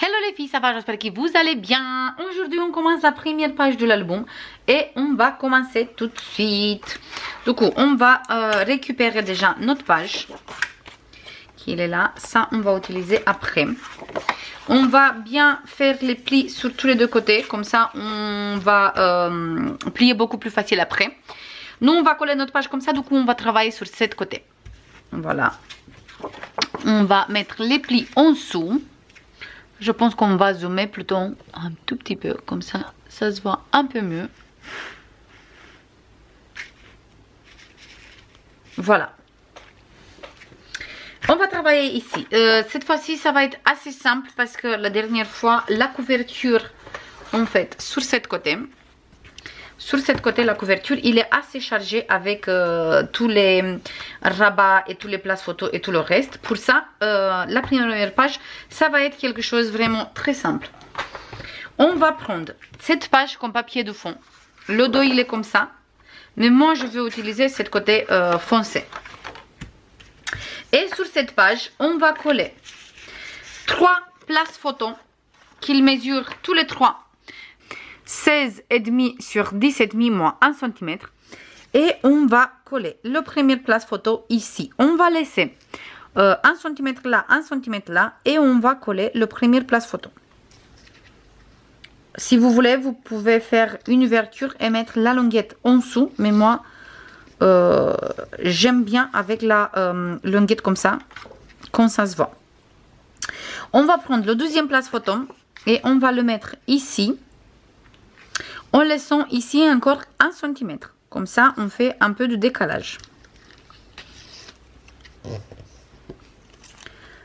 Hello les filles, ça va? J'espère que vous allez bien. Aujourd'hui, on commence la première page de l'album et on va commencer tout de suite. Du coup, on va récupérer déjà notre page qui est là. Ça, on va utiliser après. On va bien faire les plis sur tous les deux côtés. Comme ça, on va plier beaucoup plus facile après. Nous, on va coller notre page comme ça. Du coup, on va travailler sur cette côté. Voilà. On va mettre les plis en dessous. Je pense qu'on va zoomer plutôt un tout petit peu, comme ça, ça se voit un peu mieux. Voilà. On va travailler ici. Cette fois-ci, ça va être assez simple parce que la dernière fois, la couverture, en fait, sur cette côté. Sur cette côté, la couverture, il est assez chargé avec tous les rabats et tous les places photos et tout le reste. Pour ça, la première page, ça va être quelque chose vraiment très simple. On va prendre cette page comme papier de fond. Le dos, il est comme ça. Mais moi, je vais utiliser cette côté foncé. Et sur cette page, on va coller 3 places photos qu'ils mesurent tous les 3. 16,5 sur 10,5 moins 1 cm. Et on va coller la première place photo ici. On va laisser 1 cm là, 1 cm là. Et on va coller la première place photo. Si vous voulez, vous pouvez faire une ouverture et mettre la longuette en dessous. Mais moi, j'aime bien avec la longuette comme ça, quand ça se voit. On va prendre le deuxième place photo et on va le mettre ici. En laissant ici encore 1 cm. Comme ça, on fait un peu de décalage.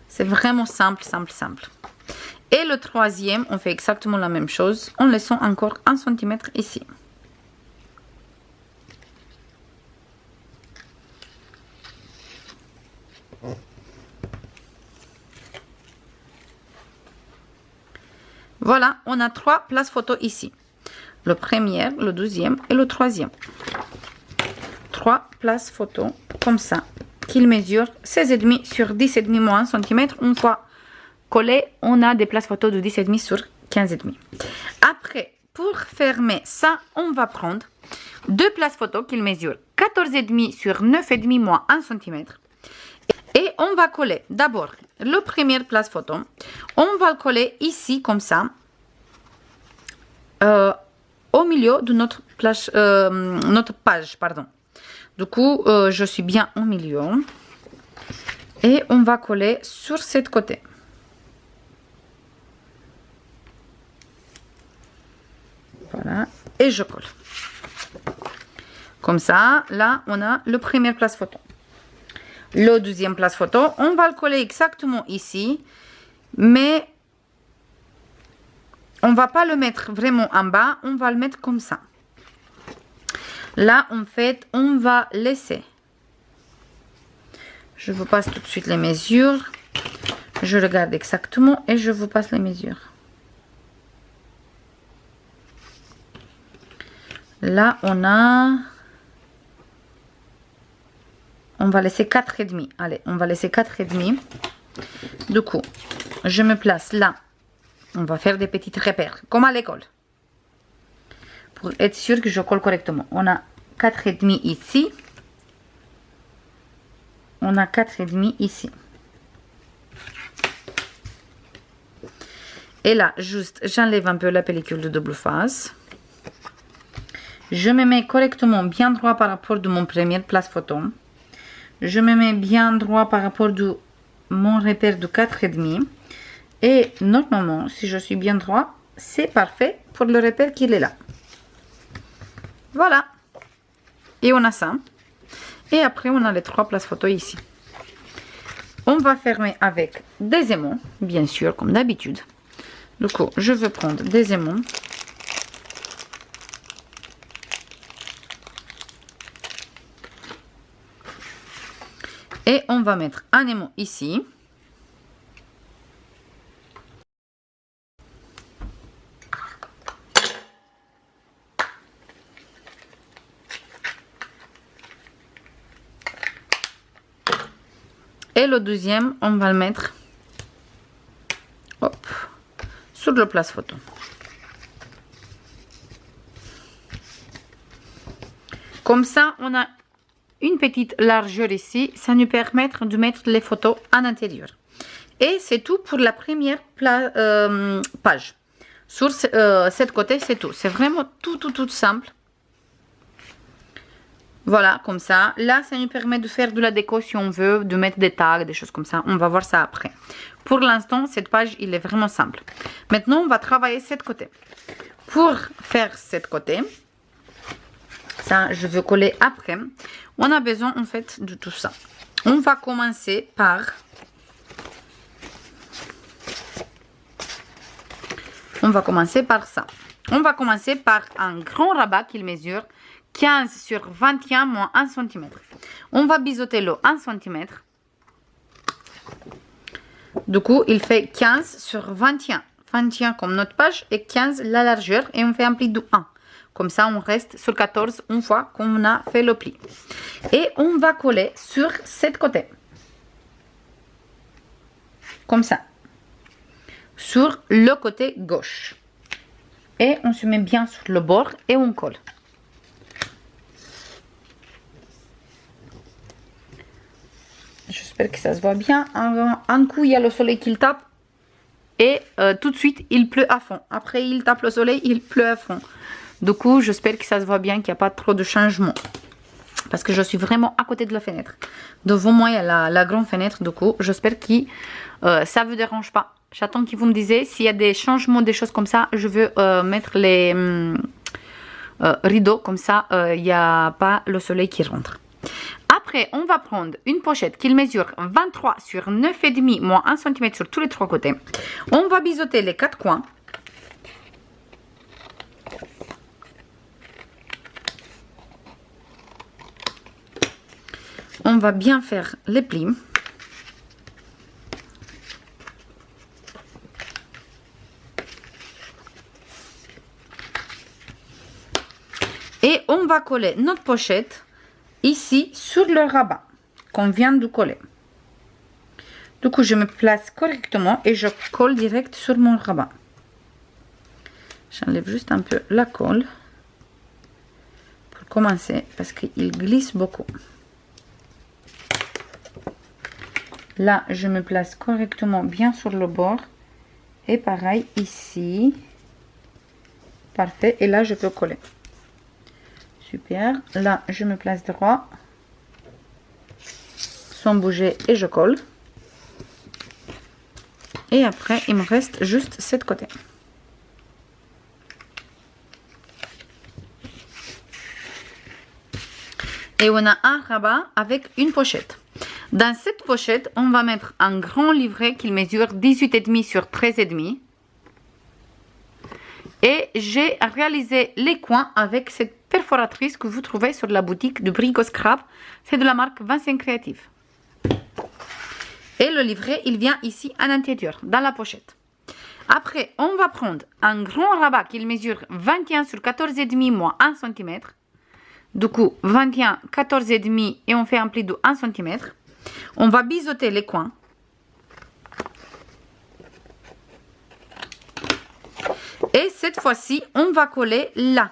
C'est vraiment simple, simple, simple. Et le troisième, on fait exactement la même chose en laissant encore 1 cm ici. Voilà, on a 3 places photos ici. Le premier, le deuxième et le troisième. 3 places photos comme ça, qu'ils mesurent 16,5 sur 10,5 moins 1 cm. Une fois collé, on a des places photos de 10,5 sur 15,5. Après, pour fermer ça, on va prendre 2 places photos qu'ils mesurent 14,5 sur 9,5 moins 1 cm. Et on va coller d'abord le premier place photo. On va le coller ici comme ça. Au milieu de notre page, pardon. Du coup, je suis bien au milieu. Et on va coller sur cette côté. Voilà. Et je colle. Comme ça, là, on a le premier place photo. Le deuxième place photo, on va le coller exactement ici. Mais on va pas le mettre vraiment en bas, on va le mettre comme ça. Là, en fait, on va laisser. Je vous passe tout de suite les mesures. Je regarde exactement et je vous passe les mesures. Là, on va laisser 4,5. Allez, on va laisser 4,5. Du coup, je me place là. On va faire des petits repères, comme à l'école. Pour être sûr que je colle correctement. On a 4,5 ici. On a 4,5 ici. Et là, juste, j'enlève un peu la pellicule de double face. Je me mets correctement bien droit par rapport de mon première place photo. Je me mets bien droit par rapport de mon repère de 4,5. Et normalement, si je suis bien droit, c'est parfait pour le repère qu'il est là. Voilà. Et on a ça. Et après, on a les 3 places photos ici. On va fermer avec des aimants, bien sûr, comme d'habitude. Du coup, je vais prendre des aimants. Et on va mettre un aimant ici. Et le deuxième, on va le mettre, hop, sur le place photo. Comme ça, on a une petite largeur ici. Ça nous permet de mettre les photos en intérieur. Et c'est tout pour la première page. Sur cette côté, c'est tout. C'est vraiment tout simple. Voilà, comme ça. Là, ça nous permet de faire de la déco si on veut, de mettre des tags, des choses comme ça. On va voir ça après. Pour l'instant, cette page, il est vraiment simple. Maintenant, on va travailler cette côté. Pour faire cette côté, ça, je veux coller après. On a besoin, en fait, de tout ça. On va commencer par... On va commencer par ça. On va commencer par un grand rabat qui mesure 15 sur 21 moins 1 cm. On va biseauter le 1 cm. Du coup, il fait 15 sur 21. 21 comme notre page et 15 la largeur. Et on fait un pli de 1. Comme ça, on reste sur 14 une fois qu'on a fait le pli. Et on va coller sur cette côté. Comme ça. Sur le côté gauche. Et on se met bien sur le bord et on colle. J'espère que ça se voit bien. Un coup, il y a le soleil qui tape. Et tout de suite, il pleut à fond. Après, il tape le soleil, il pleut à fond. Du coup, j'espère que ça se voit bien, qu'il n'y a pas trop de changements. Parce que je suis vraiment à côté de la fenêtre. Devant moi, il y a la grande fenêtre. Du coup, j'espère que ça ne vous dérange pas. J'attends que vous me disiez s'il y a des changements, des choses comme ça. Je veux mettre les rideaux. Comme ça, il n'y a pas le soleil qui rentre. Après, on va prendre une pochette qui mesure 23 sur 9,5 moins 1 cm sur tous les trois côtés. On va biseauter les quatre coins. On va bien faire les plis. Et on va coller notre pochette ici sur le rabat qu'on vient de coller. Du coup, je me place correctement et je colle direct sur mon rabat. J'enlève juste un peu la colle pour commencer parce qu'il glisse beaucoup. Là, je me place correctement bien sur le bord. Et pareil ici. Parfait. Et là, je peux coller. Super. Là, je me place droit. Sans bouger et je colle. Et après, il me reste juste cette côté. Et on a un rabat avec une pochette. Dans cette pochette, on va mettre un grand livret qui mesure 18,5 sur 13,5. Et j'ai réalisé les coins avec cette perforatrice que vous trouvez sur la boutique de Brico Scrap. C'est de la marque 25 Creative. Et le livret, il vient ici à l'intérieur, dans la pochette. Après, on va prendre un grand rabat qui mesure 21 sur 14,5 moins 1 cm. Du coup, 21, 14,5 et on fait un pli de 1 cm. On va biseauter les coins. Et cette fois-ci, on va coller là.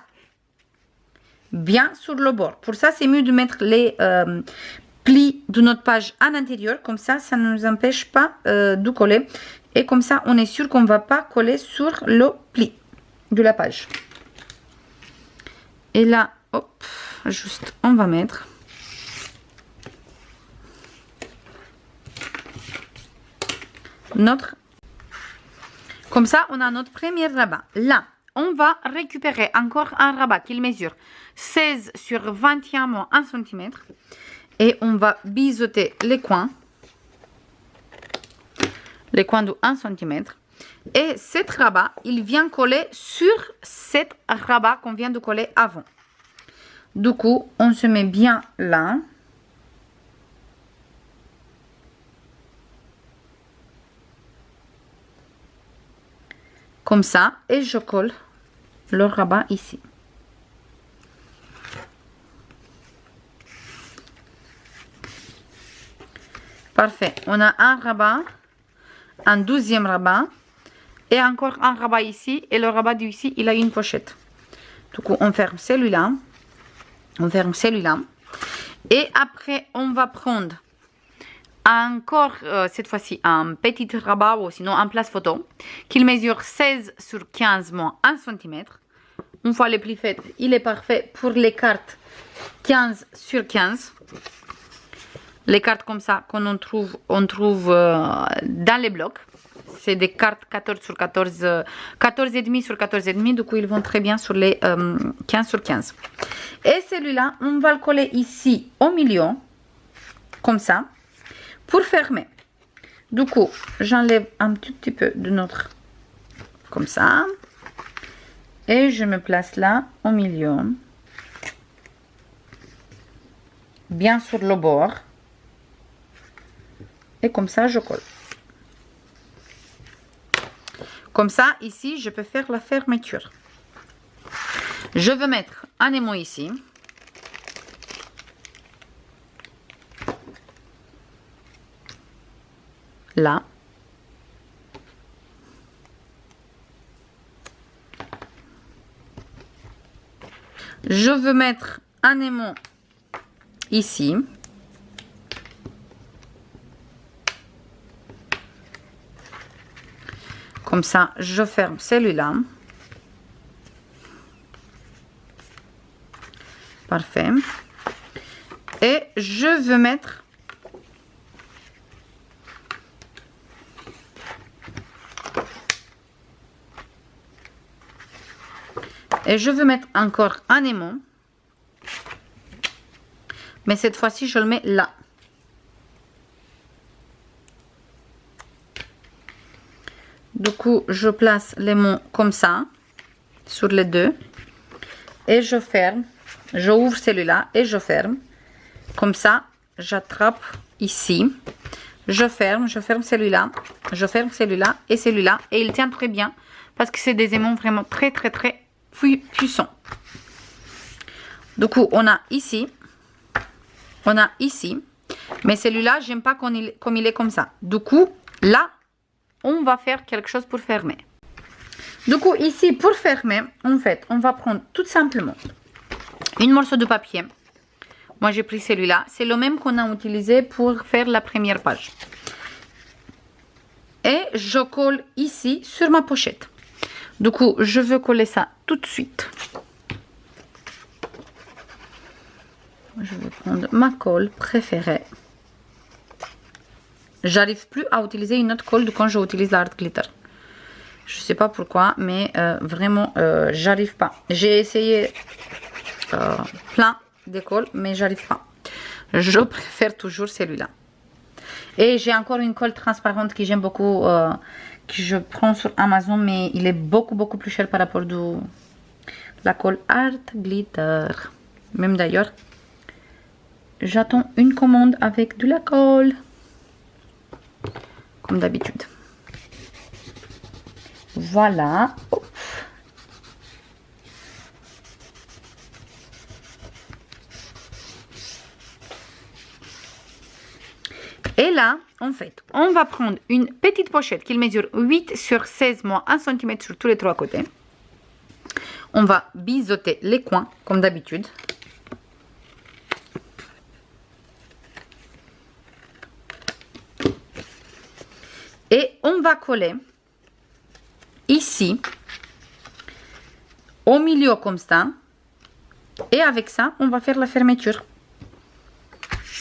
Bien sur le bord. Pour ça, c'est mieux de mettre les plis de notre page à l'intérieur. Comme ça, ça ne nous empêche pas de coller. Et comme ça, on est sûr qu'on ne va pas coller sur le pli de la page. Et là, hop, juste, on va mettre... Comme ça, on a notre premier rabat. Là, on va récupérer encore un rabat qui mesure 16 sur 21 moins 1 cm. Et on va biseauter les coins. Les coins de 1 cm. Et cet rabat, il vient coller sur cet rabat qu'on vient de coller avant. Du coup, on se met bien là. Comme ça, et je colle le rabat ici. Parfait. On a un rabat, un 12e rabat. et encore un rabat ici. Et le rabat d'ici, il a une pochette. Du coup, on ferme celui-là. On ferme celui-là. Et après, on va prendre encore, cette fois-ci, un petit rabat ou sinon un place photo qu'il mesure 16 sur 15 moins 1 cm. Une fois les plis faits, il est parfait pour les cartes 15 sur 15. Les cartes comme ça qu'on trouve dans les blocs. C'est des cartes 14 sur 14, 14,5 sur 14,5. Du coup, ils vont très bien sur les 15 sur 15. Et celui-là, on va le coller ici au milieu, comme ça, pour fermer. Du coup, j'enlève un tout petit peu de notre, comme ça. Et je me place là, au milieu. Bien sur le bord. Et comme ça, je colle. Comme ça, ici, je peux faire la fermeture. Je veux mettre un émoi ici. Là. Je veux mettre un émoi ici. Comme ça, je ferme celui-là. Parfait. Et je veux mettre encore un aimant. Mais cette fois-ci, je le mets là. Du coup, je place l'aimant comme ça, sur les deux. Et je ferme. Je ouvre celui-là et je ferme. Comme ça, j'attrape ici. Je ferme celui-là. Je ferme celui-là et celui-là. Et il tient très bien parce que c'est des aimants vraiment très puissants. Du coup, on a ici. On a ici. Mais celui-là, j'aime pas comme il est comme ça. Du coup, là, on va faire quelque chose pour fermer. Du coup, ici, pour fermer, en fait, on va prendre tout simplement une morceau de papier. Moi, j'ai pris celui-là. C'est le même qu'on a utilisé pour faire la première page. Et je colle ici sur ma pochette. Du coup, je veux coller ça tout de suite. Je vais prendre ma colle préférée. J'arrive plus à utiliser une autre colle de quand j'utilise l'Art Glitter. Je sais pas pourquoi, mais vraiment, j'arrive pas. J'ai essayé plein de colles, mais j'arrive pas. Je préfère toujours celui-là. Et j'ai encore une colle transparente que j'aime beaucoup, que je prends sur Amazon, mais il est beaucoup plus cher par rapport à la colle Art Glitter. Même d'ailleurs, j'attends une commande avec de la colle. Comme d'habitude. Voilà. Hop. Et là, en fait, on va prendre une petite pochette qui mesure 8 sur 16 moins 1 cm sur tous les trois côtés. On va biseauter les coins, comme d'habitude. Et on va coller ici, au milieu comme ça. Et avec ça, on va faire la fermeture.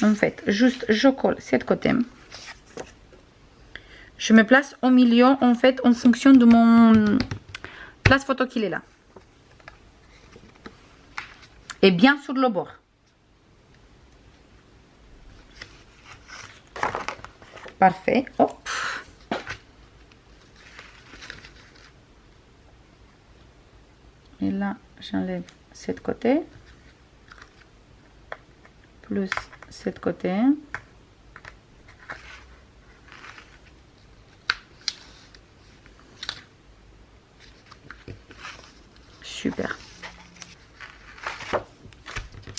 En fait, juste je colle cette côté. Je me place au milieu, en fait, en fonction de mon place photo qu'il est là. Et bien sur le bord. Parfait. Hop. Et là, j'enlève cette côté. Plus cette côté. Super.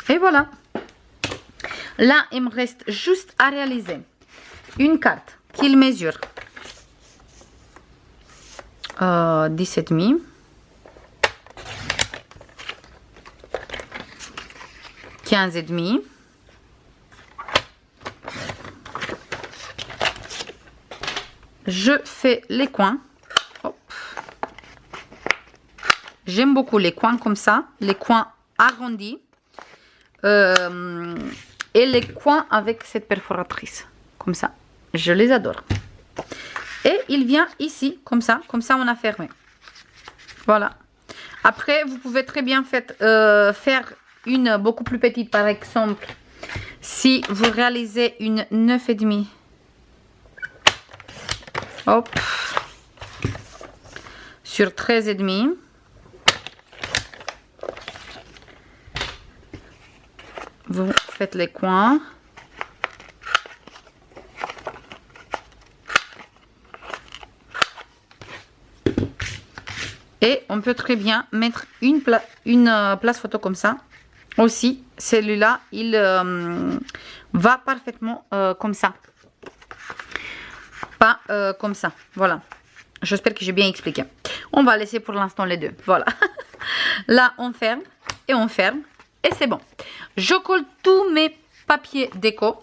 Et voilà. Là, il me reste juste à réaliser une carte qu'il mesure 10,5. « 15,5. Je fais les coins. J'aime beaucoup les coins comme ça, les coins arrondis et les coins avec cette perforatrice, comme ça. Je les adore. Et il vient ici, comme ça on a fermé. Voilà. Après, vous pouvez très bien faire une beaucoup plus petite, par exemple, si vous réalisez une 9,5. Hop. Sur 13,5. Vous faites les coins. Et on peut très bien mettre une place photo comme ça. Aussi, celui-là, il va parfaitement comme ça. Pas comme ça. Voilà. J'espère que j'ai bien expliqué. On va laisser pour l'instant les deux. Voilà. Là, on ferme et on ferme. Et c'est bon. Je colle tous mes papiers déco.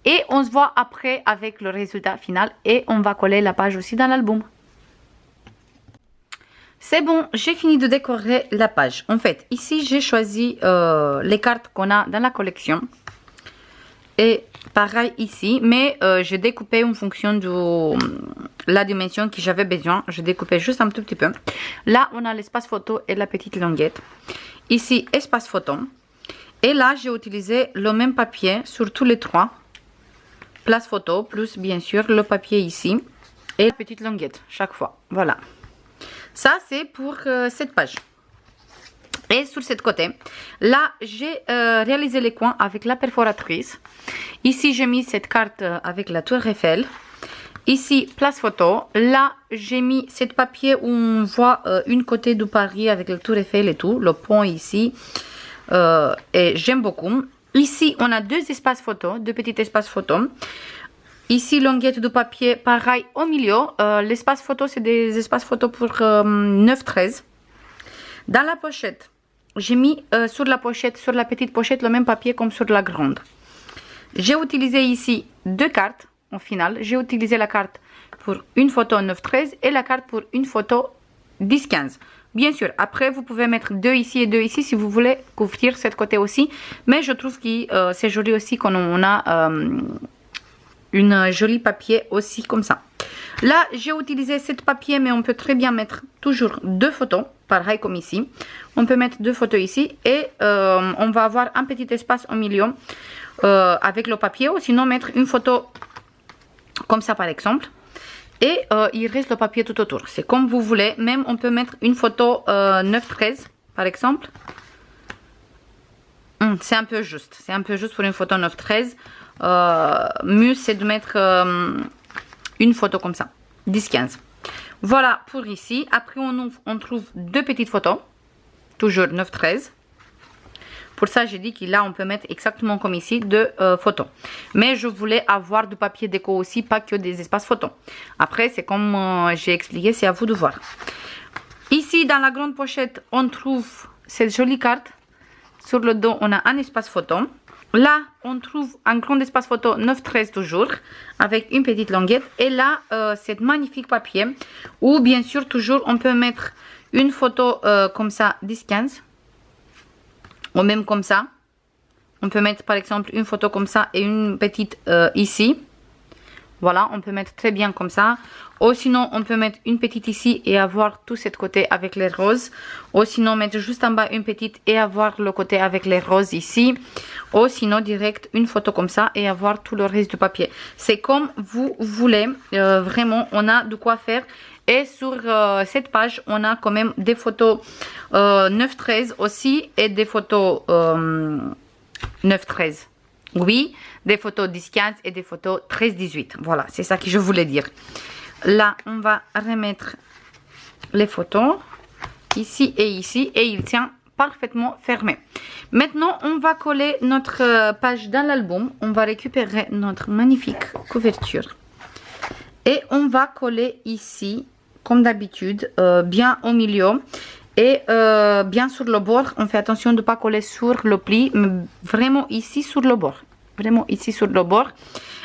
Et on se voit après avec le résultat final. Et on va coller la page aussi dans l'album. C'est bon, j'ai fini de décorer la page. En fait, ici, j'ai choisi les cartes qu'on a dans la collection. Et pareil ici, mais j'ai découpé en fonction de la dimension que j'avais besoin. J'ai découpé juste un tout petit peu. Là, on a l'espace photo et la petite languette. Ici, espace photo. Et là, j'ai utilisé le même papier sur tous les trois. Place photo, plus bien sûr le papier ici. Et la petite languette, chaque fois. Voilà. Ça, c'est pour cette page. Et sur ce côté, là, j'ai réalisé les coins avec la perforatrice. Ici, j'ai mis cette carte avec la tour Eiffel. Ici, place photo. Là, j'ai mis cette papier où on voit une côté de Paris avec la tour Eiffel et tout. Le pont ici. Et j'aime beaucoup. Ici, on a deux espaces photo, deux petits espaces photo. Ici, languette de papier, pareil, au milieu. L'espace photo, c'est des espaces photo pour 9,13. Dans la pochette, j'ai mis sur la pochette, sur la petite pochette, le même papier comme sur la grande. J'ai utilisé ici deux cartes, au final. J'ai utilisé la carte pour une photo 9,13 et la carte pour une photo 10,15. Bien sûr, après, vous pouvez mettre deux ici et deux ici si vous voulez couvrir cette côté aussi. Mais je trouve que c'est joli aussi quand on a... une jolie papier aussi comme ça. Là, j'ai utilisé cette papier, mais on peut très bien mettre toujours deux photos, pareil comme ici. On peut mettre deux photos ici et on va avoir un petit espace au milieu avec le papier, ou sinon mettre une photo comme ça par exemple. Et il reste le papier tout autour. C'est comme vous voulez. Même on peut mettre une photo 9,13 par exemple. C'est un peu juste. C'est un peu juste pour une photo 9,13. Mieux c'est de mettre une photo comme ça 10-15. Voilà pour ici. Après on trouve deux petites photos, toujours 9-13. Pour ça j'ai dit que là on peut mettre exactement comme ici deux photos, mais je voulais avoir du papier déco aussi, pas que des espaces photos. Après c'est comme j'ai expliqué, c'est à vous de voir. Ici dans la grande pochette on trouve cette jolie carte. Sur le dos on a un espace photo. Là, on trouve un grand espace photo 9-13 toujours, avec une petite languette. Et là, c'est magnifique papier, où bien sûr, toujours, on peut mettre une photo comme ça, 10-15. Ou même comme ça. On peut mettre par exemple une photo comme ça et une petite ici. Voilà, on peut mettre très bien comme ça. Ou sinon, on peut mettre une petite ici et avoir tout cet côté avec les roses. Ou sinon, mettre juste en bas une petite et avoir le côté avec les roses ici. Ou sinon, direct une photo comme ça et avoir tout le reste du papier. C'est comme vous voulez. Vraiment, on a de quoi faire. Et sur cette page, on a quand même des photos 9-13 aussi et des photos 9-13. Oui, des photos 10-15 et des photos 13-18. Voilà, c'est ça que je voulais dire. Là, on va remettre les photos ici et ici et il tient parfaitement fermé. Maintenant, on va coller notre page dans l'album. On va récupérer notre magnifique couverture et on va coller ici comme d'habitude, bien au milieu. Et bien sur le bord, on fait attention de ne pas coller sur le pli, mais vraiment ici sur le bord. Vraiment ici sur le bord.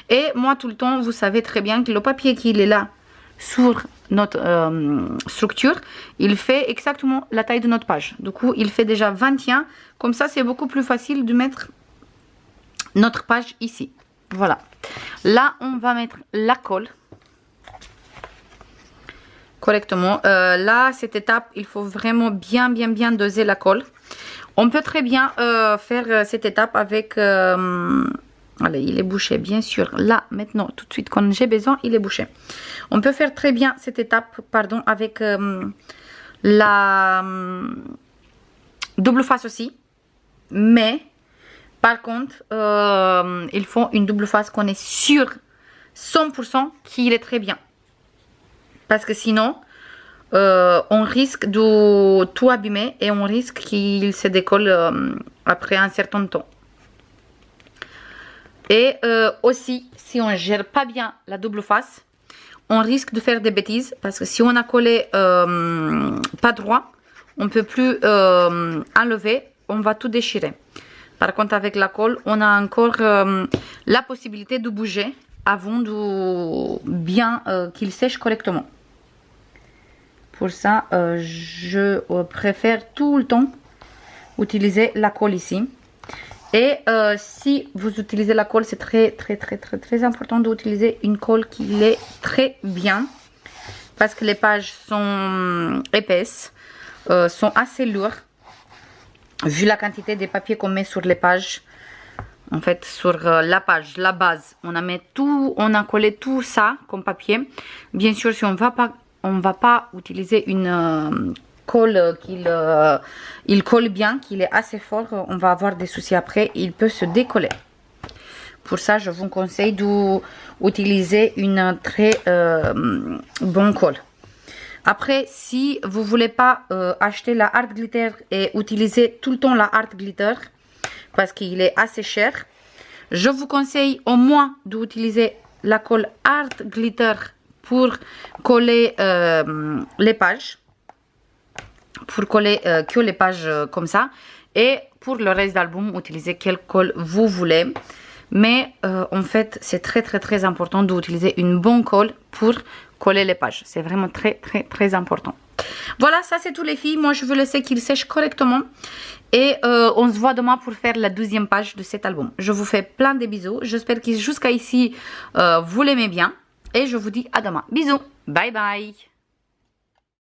Et moi, tout le temps, vous savez très bien que le papier qui est là sur notre structure, il fait exactement la taille de notre page. Du coup, il fait déjà 21. Comme ça, c'est beaucoup plus facile de mettre notre page ici. Voilà. Là, on va mettre la colle correctement. Là, cette étape, il faut vraiment bien doser la colle. On peut très bien faire cette étape avec... allez, il est bouché, bien sûr. Là, maintenant, tout de suite, quand j'ai besoin, il est bouché. On peut faire très bien cette étape, pardon, avec la double face aussi. Mais, par contre, il faut une double face qu'on est sûr 100% qu'il est très bien. Parce que sinon, on risque de tout abîmer et on risque qu'il se décolle après un certain temps. Et aussi, si on ne gère pas bien la double face, on risque de faire des bêtises. Parce que si on a collé pas droit, on ne peut plus enlever, on va tout déchirer. Par contre, avec la colle, on a encore la possibilité de bouger avant de bien qu'il sèche correctement. Pour ça, je préfère tout le temps utiliser la colle ici. Et si vous utilisez la colle, c'est très important d'utiliser une colle qui est très bien. Parce que les pages sont épaisses, sont assez lourdes. Vu la quantité de papier qu'on met sur les pages. En fait, sur la page, la base, on a collé tout ça comme papier. Bien sûr, si on va pas utiliser une colle il colle bien, qu'il est assez fort, on va avoir des soucis après, il peut se décoller. Pour ça, je vous conseille d'utiliser une très bonne colle. Après, si vous voulez pas acheter la Art Glitter et utiliser tout le temps la Art Glitter, parce qu'il est assez cher, je vous conseille au moins d'utiliser la colle Art Glitter pour coller les pages, pour coller que les pages comme ça, et pour le reste d'album, utilisez quelle colle vous voulez. Mais en fait, c'est très important d'utiliser une bonne colle pour coller les pages. C'est vraiment très important. Voilà, ça c'est tout les filles. Moi, je veux laisser qu'il sèche correctement. Et on se voit demain pour faire la 12e page de cet album. Je vous fais plein de bisous. J'espère que jusqu'à ici, vous l'aimez bien. Et je vous dis à demain. Bisous. Bye bye.